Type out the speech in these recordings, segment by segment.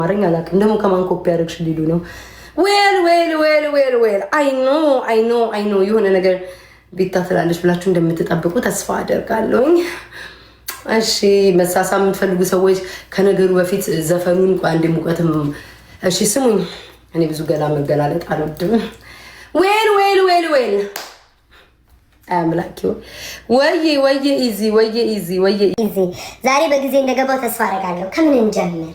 ማረኝ አላውቅም። ደግሞ ከማን ኮፒ ያደርግሽ ሊሉ ነው። ዌል አይ ኖ የሆነ ነገር ቤታ ትላለች ብላችሁ እንደምትጠብቁ ተስፋ አደርጋለሁኝ። እሺ መሳሳ የምትፈልጉ ሰዎች ከነገሩ በፊት ዘፈኑን አንዴ ሙቀትም እሺ ስሙኝ። እኔ ብዙ ገላ መገላለጥ አልወድም። ዌል አምላኪ ወየ ኢዚ ዛሬ በጊዜ እንደገባው ተስፋ አደርጋለሁ። ከምን እንጀምር?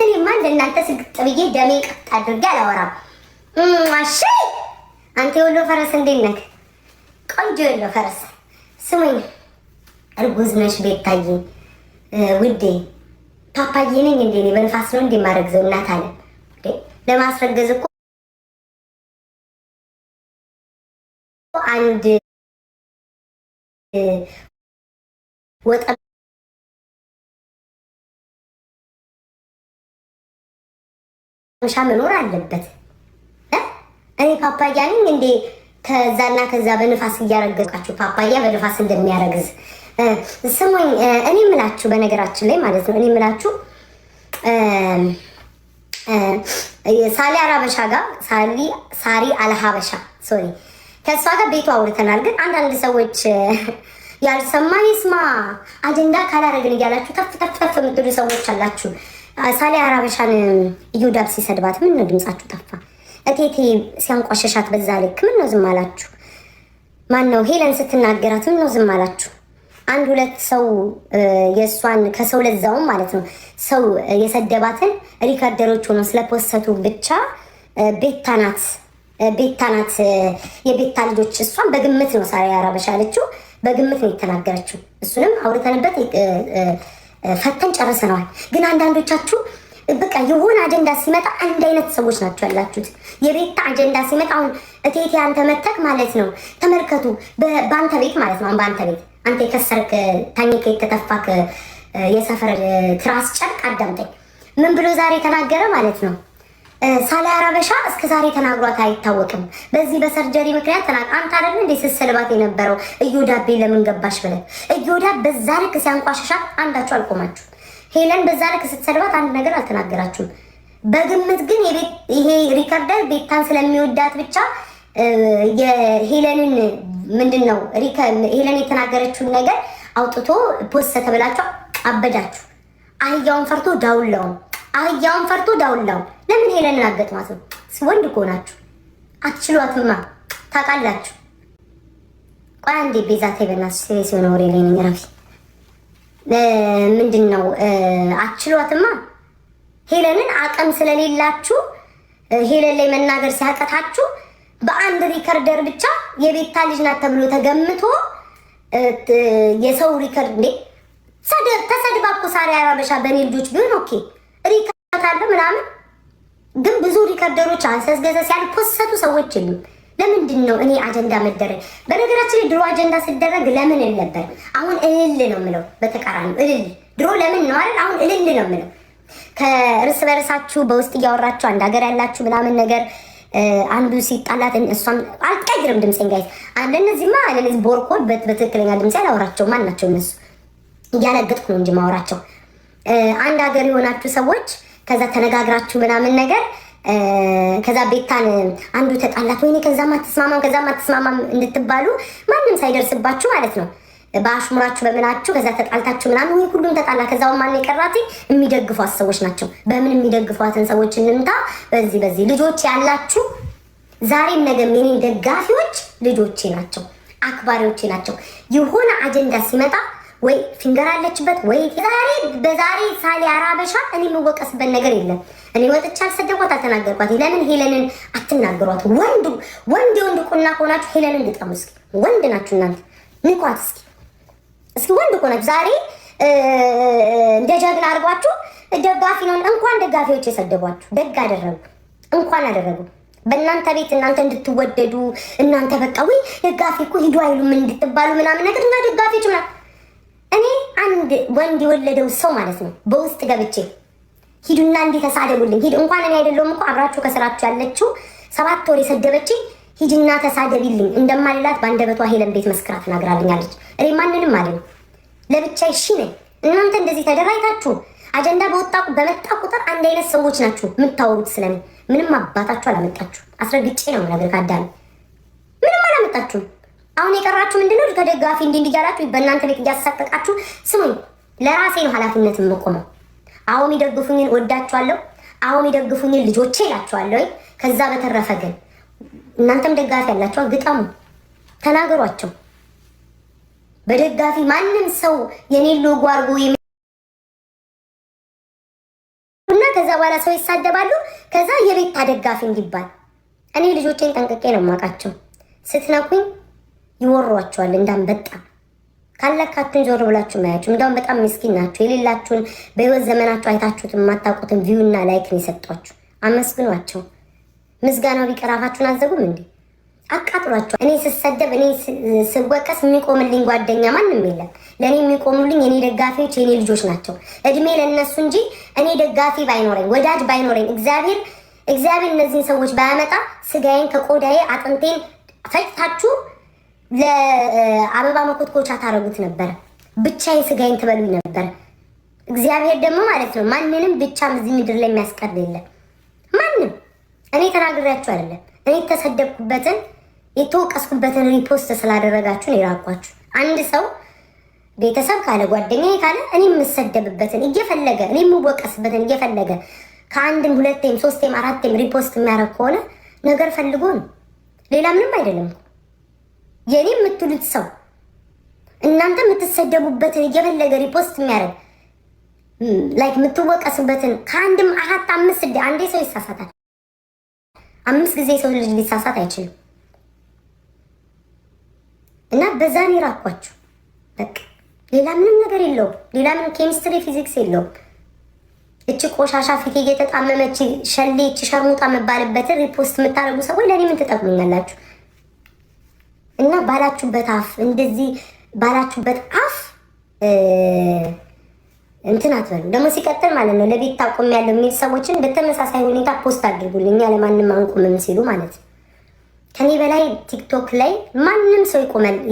እኔማ እንደናንተ ስግጥ ብዬ ደሜ ቀጥ አድርጌ አላወራም። እሺ አንተ የወሎ ፈረስ እንዴት ነህ? ቆንጆ የወሎ ፈረስ። ስሙኝ እርጉዝ ነሽ ቤታዬ ውዴ? ፓፓዬ ነኝ እንዴ? እኔ በንፋስ ነው እንዴ ማረግዘው? እናት አለ ለማስረገዝ እኮ አንድ ወጣ መኖር አለበት። እኔ ፓፓያ ነኝ እንዴ? ከዛና ከዛ በንፋስ እያረገዝካችሁ ፓፓያ በንፋስ እንደሚያረግዝ ስሙኝ። እኔ ምላችሁ በነገራችን ላይ ማለት ነው እኔ ምላችሁ ሳሊ አራበሻ ጋር ሳሪ አልሀበሻ ሶሪ ከሷ ጋር ቤቱ አውርተናል። ግን አንዳንድ ሰዎች ያልሰማ ይስማ አጀንዳ ካላረግን እያላችሁ ተፍ የምትሉ ሰዎች አላችሁ። ሳሊ አራበሻን እዩዳብ ሲሰድባት ምን ነው ድምጻችሁ ጠፋ? እቴቴ ሲያንቋሸሻት በዛ ልክ ምን ነው ዝም አላችሁ? ማን ነው ሄለን ስትናገራት ምን ነው ዝም አላችሁ? አንድ ሁለት ሰው የእሷን ከሰው ለዛውም ማለት ነው ሰው የሰደባትን ሪካርደሮች ሆኖ ስለፖሰቱ ብቻ ቤታ ናት የቤታ ልጆች እሷን በግምት ነው ሳሪ አራበሻ አለችው። በግምት ነው የተናገረችው። እሱንም አውርተንበት ፈተን ጨርሰነዋል። ግን አንዳንዶቻችሁ በቃ የሆነ አጀንዳ ሲመጣ አንድ አይነት ሰዎች ናቸው ያላችሁት። የቤታ አጀንዳ ሲመጣ አሁን እቴቴ አንተ መተክ ማለት ነው ተመልከቱ፣ በአንተ ቤት ማለት ነው በአንተ ቤት አንተ የከሰርክ ታኝከ የተተፋክ የሰፈር ትራስ ጨርቅ አዳምጠኝ። ምን ብሎ ዛሬ ተናገረ ማለት ነው? ሳሊ አራበሻ እስከ ዛሬ ተናግሯት አይታወቅም። በዚህ በሰርጀሪ ምክንያት አንተ አይደል እንዴ ስትሰልባት የነበረው እዮዳቤ ለምን ገባሽ ብለህ እዮዳብ በዛ ልክ ሲያንቋሸሻት አንዳችሁ አልቆማችሁ። ሄለን በዛ ልክ ስትሰልባት አንድ ነገር አልተናገራችሁም። በግምት ግን ይሄ ሪከርደር ቤታን ስለሚወዳት ብቻ የሄለንን ምንድነው ሄለን የተናገረችውን ነገር አውጥቶ ፖስት ተብላችሁ አበዳችሁ። አህያውን ፈርቶ ዳውላውን ለምን ሄለንን አገጥማት ነው? ወንድ እኮ ናችሁ፣ አትችሏትማ፣ ታውቃላችሁ። ቆይ አንዴ ቤዛ ተይበናስ ሲሪየስ የሆነ ወሬ ላይ ነኝ። ረፊ ምንድነው አትችሏትማ። ሄለንን አቅም ስለሌላችሁ ሄለን ላይ መናገር ሲያቀታችሁ በአንድ ሪከርደር ብቻ የቤታ ልጅ ናት ተብሎ ተገምቶ የሰው ሪከርድ እንዴ ተሰድባ እኮ ሳሪ አራበሻ በኔ ልጆች ቢሆን ኦኬ ሪከርድ አለ ምናምን። ግን ብዙ ሪከርደሮች አንሰስገዘ ሲያልፖሰቱ ሰዎች የሉም። ለምንድን ነው እኔ አጀንዳ መደረግ? በነገራችን ላይ ድሮ አጀንዳ ሲደረግ ለምን ነበር? አሁን እልል ነው የምለው። በተቃራኒው እልል ድሮ ለምን ነው አይደል? አሁን እልል ነው የምለው። ከእርስ በርሳችሁ በውስጥ እያወራችሁ አንድ ሀገር ያላችሁ ምናምን ነገር አንዱ ሲጣላት እሷም አልቀይርም ድምጼን ጋይስ። ለእነዚህማ ለእነዚህ ቦርኮድ በትክክለኛ ድምጼ አላወራቸው። ማን ናቸው እነሱ? እያለገጥኩ ነው እንጂ ማወራቸው። አንድ ሀገር የሆናችሁ ሰዎች ከዛ ተነጋግራችሁ ምናምን ነገር ከዛ ቤታን አንዱ ተጣላት ወይኔ ከዛም አትስማማም እንድትባሉ ማንም ሳይደርስባችሁ ማለት ነው በአሽሙራችሁ በምናችሁ ከዛ ተጣልታችሁ ምናምን ወይ ሁሉም ተጣላ። ከዛው ማን የቀራት የሚደግፏት ሰዎች ናቸው። በምን የሚደግፏትን ሰዎች እንምታ። በዚህ ልጆች ያላችሁ ዛሬም ነገም የኔን ደጋፊዎች ልጆቼ ናቸው፣ አክባሪዎቼ ናቸው። የሆነ አጀንዳ ሲመጣ ወይ ፊንገር አለችበት ወይ በዛሬ ሳሊ አራበሻ እኔ የምወቀስበት ነገር የለም። እኔ ወጥቻ አልሰደኳት አልተናገርኳት። ለምን ሄለንን አትናገሯት? ወንድ ቁና ሆናችሁ ሄለንን ግጠሙ እስኪ። ወንድ ናችሁ እናንተ፣ ንቋት እስኪ ወንድ ሆናችሁ ዛሬ እንደ ጀግና አድርጓችሁ ደጋፊ ነው። እንኳን ደጋፊዎች የሰደቧችሁ ደግ አደረጉ፣ እንኳን አደረጉ። በእናንተ ቤት እናንተ እንድትወደዱ እናንተ በቃ ወይ ደጋፊ እኮ ሂዱ አይሉም እንድትባሉ ምናምን ነገር እና ደጋፊዎች ምናምን እኔ አንድ ወንድ የወለደው ሰው ማለት ነው በውስጥ ገብቼ ሂዱና እንዲህ ተሳደቡልኝ ሂድ እንኳን እኔ አይደለሁም እኮ አብራችሁ ከስራችሁ ያለችው 7 ወር የሰደበችኝ ሂድና ተሳደቢልኝ እንደማልላት በአንደበቷ ሄለን ቤት መስክራ ተናግራልኛለች። እኔ ማንንም ማለት ነው ለብቻ እሺ ነኝ። እናንተ እንደዚህ ተደራይታችሁ አጀንዳ በመጣ ቁጥር አንድ አይነት ሰዎች ናችሁ የምታወሩት ስለኔ። ምንም አባታችሁ አላመጣችሁ። አስረግጬ ነው ነገር ካዳለ ምንም አላመጣችሁም። አሁን የቀራችሁ ምንድነው? ከደጋፊ እንዲያላችሁ በእናንተ ቤት እያሳቀቃችሁ ስሙኝ። ለራሴ ነው ኃላፊነት የምቆመው። አሁን ይደግፉኝን ወዳችኋለሁ። አሁን ይደግፉኝን ልጆቼ እላችኋለሁ። ከዛ በተረፈ ግን እናንተም ደጋፊ ያላችሁ ግጠሙ፣ ተናገሯቸው። በደጋፊ ማንም ሰው የኔን ሎጎ አድርጎ እና ከዛ በኋላ ሰው ይሳደባሉ። ከዛ የቤት ደጋፊ እንዲባል እኔ ልጆቼን ጠንቅቄ ነው የማውቃቸው። ስትነኩኝ ይወሯቸዋል እንዳንበጣ። ካለካችሁን ዞር ብላችሁ ማያችሁ። እንዳውም በጣም ምስኪን ናችሁ። የሌላችሁን በህይወት ዘመናችሁ አይታችሁት የማታውቁትን ቪው እና ላይክን የሰጧችሁ አመስግኗቸው። ምስጋናው ቢቀራፋችሁን አዘጉም እንዴ? አቃጥሏቸው። እኔ ስሰደብ እኔ ስወቀስ የሚቆምልኝ ጓደኛ ማንም የለም። ለእኔ የሚቆሙልኝ የኔ ደጋፊዎች የኔ ልጆች ናቸው። እድሜ ለእነሱ እንጂ እኔ ደጋፊ ባይኖረኝ ወዳጅ ባይኖረኝ እግዚአብሔር እነዚህን ሰዎች ባያመጣ ስጋዬን ከቆዳዬ አጥንቴን ፈጭታችሁ ለአበባ መኮትኮቻ ታረጉት ነበረ። ብቻዬን ስጋዬን ትበሉኝ ነበረ። እግዚአብሔር ደግሞ ማለት ነው ማንንም ብቻም እዚህ ምድር ላይ የሚያስቀር የለም። ማንም እኔ ተናግሬያችሁ አይደለም። እኔ የተሰደብኩበትን የተወቀስኩበትን ሪፖስት ስላደረጋችሁ ነው የራኳችሁ። አንድ ሰው ቤተሰብ ካለ ጓደኛዬ ካለ እኔ የምሰደብበትን እየፈለገ እኔ የምወቀስበትን እየፈለገ ከአንድም ሁለቴም ሶስቴም አራቴም ሪፖስት የሚያደርግ ከሆነ ነገር ፈልጎ ነው፣ ሌላ ምንም አይደለም። የኔ የምትሉት ሰው እናንተ የምትሰደቡበትን እየፈለገ ሪፖስት የሚያደርግ ላይክ የምትወቀስበትን ከአንድም አራት አምስት አንዴ ሰው ይሳሳታል። 5 ጊዜ ሰው ልጅ ሊሳሳት አይችልም። እና በዛ ነው የራኳችሁ። በቃ ሌላ ምንም ነገር የለውም። ሌላ ምንም ኬሚስትሪ ፊዚክስ የለውም። እቺ ቆሻሻ ፊት እየተጣመመች ሸሌ እቺ ሸርሙጣ መባልበትን ሪፖስት የምታደርጉ ሰዎች ለኔ ምን ትጠቅሙኛላችሁ? እና ባላችሁበት አፍ እንደዚህ ባላችሁበት አፍ እንትን አትበሉ። ደግሞ ሲቀጥል ማለት ነው ለቤት ታቆም ያለው የሚል ሰዎችን በተመሳሳይ ሁኔታ ፖስት አድርጉልኝ ለማንም አንቆምም ሲሉ ማለት ነው። ከኔ በላይ ቲክቶክ ላይ ማንም ሰው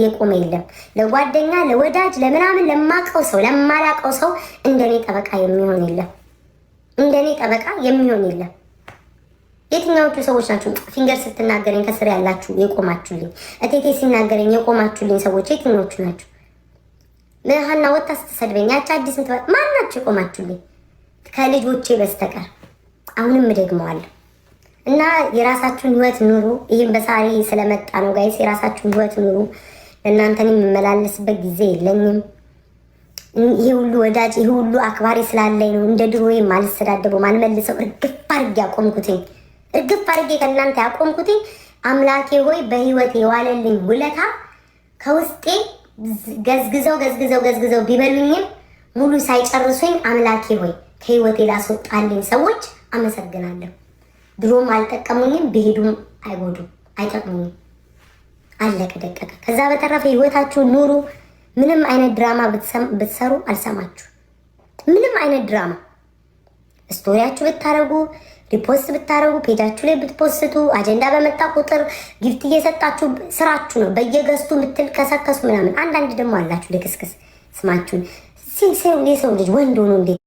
የቆመ የለም። ለጓደኛ ለወዳጅ ለምናምን ለማቀው ሰው ለማላቀው ሰው እንደኔ ጠበቃ የሚሆን የለም። እንደኔ ጠበቃ የሚሆን የለም። የትኛዎቹ ሰዎች ናቸው ፊንገር ስትናገረኝ ከስር ያላችሁ የቆማችሁልኝ? እቴቴ ሲናገረኝ የቆማችሁልኝ ሰዎች የትኛዎቹ ናቸው? ለሃና ወጣ ስትሰድበኝ ያቺ አዲስ ምትባል ማናችሁ የቆማችሁልኝ? ከልጆቼ በስተቀር አሁንም እደግመዋለሁ። እና የራሳችሁን ህይወት ኑሩ። ይህም በሳሪ ስለመጣ ነው ጋይስ። የራሳችሁን ህይወት ኑሩ። ለእናንተን የምመላለስበት ጊዜ የለኝም። ይሄ ሁሉ ወዳጅ ይሄ ሁሉ አክባሪ ስላለኝ ነው እንደ ድሮዬ ማልሰዳደበው ማልመልሰው እርግፍ አድርጌ ያቆምኩትኝ። እርግፍ አድርጌ ከእናንተ ያቆምኩትኝ አምላኬ ሆይ በህይወት የዋለልኝ ውለታ ከውስጤ ገዝግዘው ቢበሉኝም ሙሉ ሳይጨርሱኝ አምላኬ ሆይ ከህይወቴ ላስወጣልኝ ሰዎች አመሰግናለሁ። ድሮም አልጠቀሙኝም፣ ቢሄዱም አይጎዱም፣ አይጠቅሙኝም። አለቀ ደቀቀ። ከዛ በተረፈ ህይወታችሁ ኑሩ። ምንም አይነት ድራማ ብትሰሩ አልሰማችሁ። ምንም አይነት ድራማ ስቶሪያችሁ ብታረጉ ሪፖስት ብታረጉ ፔጃችሁ ላይ ብትፖስቱ አጀንዳ በመጣ ቁጥር ጊፍት እየሰጣችሁ ስራችሁ ነው። በየገዝቱ የምትልከሰከሱ ምናምን። አንዳንድ ደግሞ አላችሁ ልክስክስ ስማችሁን የሰው ልጅ ወንድ ሆኖ እንዴት